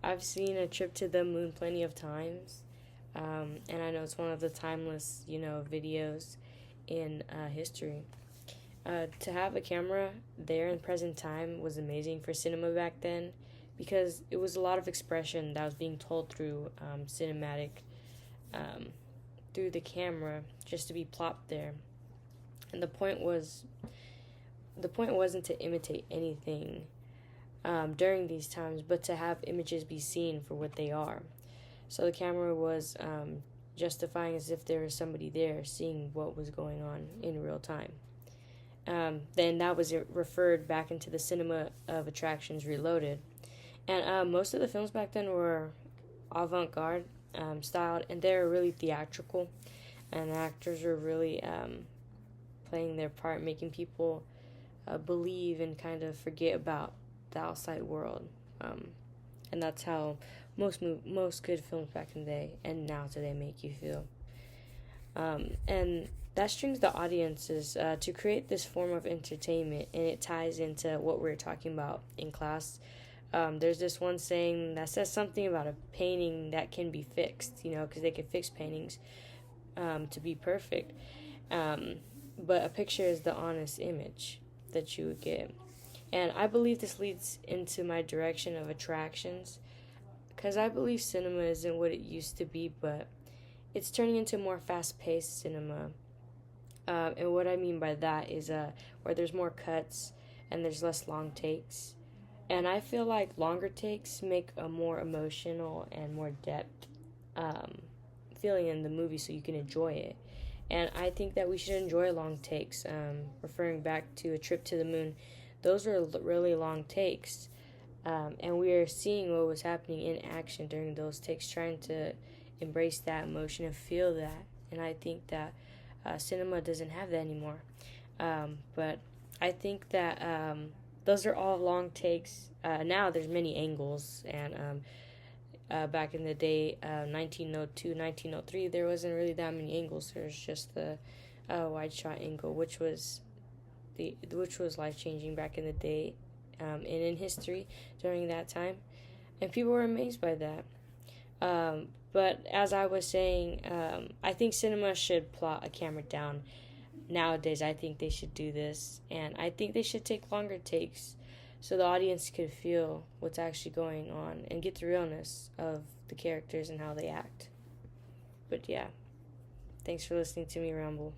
I've seen A Trip to the Moon plenty of times, and I know it's one of the timeless, videos in history. To have a camera there in present time was amazing for cinema back then because it was a lot of expression that was being told through cinematic, um, through the camera, just to be plopped there. And the point wasn't to imitate anything during these times, but to have images be seen for what they are. So the camera was justifying as if there was somebody there seeing what was going on in real time. Then that was referred back into the cinema of attractions reloaded. And most of the films back then were avant garde styled, and they were really theatrical. And the actors were really playing their part, making people believe and kind of forget about the outside world. And that's how most good films back in the day and now today make you feel. And that strings the audiences to create this form of entertainment, and it ties into what we were talking about in class. There's this one saying that says something about a painting that can be fixed, because they can fix paintings to be perfect. But a picture is the honest image that you would get. And I believe this leads into my direction of attractions, because I believe cinema isn't what it used to be, but it's turning into more fast-paced cinema. And what I mean by that is where there's more cuts and there's less long takes. And I feel like longer takes make a more emotional and more depth feeling in the movie so you can enjoy it. And I think that we should enjoy long takes. Referring back to A Trip to the Moon, those were really long takes. And we are seeing what was happening in action during those takes, trying to embrace that emotion and feel that. And I think that cinema doesn't have that anymore. But I think that those are all long takes. Now there's many angles, and back in the day, 1902, 1903, there wasn't really that many angles. There was just the wide shot angle, which was life changing back in the day, and in history during that time, and people were amazed by that. But as I was saying, I think cinema should plot a camera down. Nowadays, I think they should do this, and I think they should take longer takes so the audience could feel what's actually going on and get the realness of the characters and how they act. But yeah, thanks for listening to me ramble.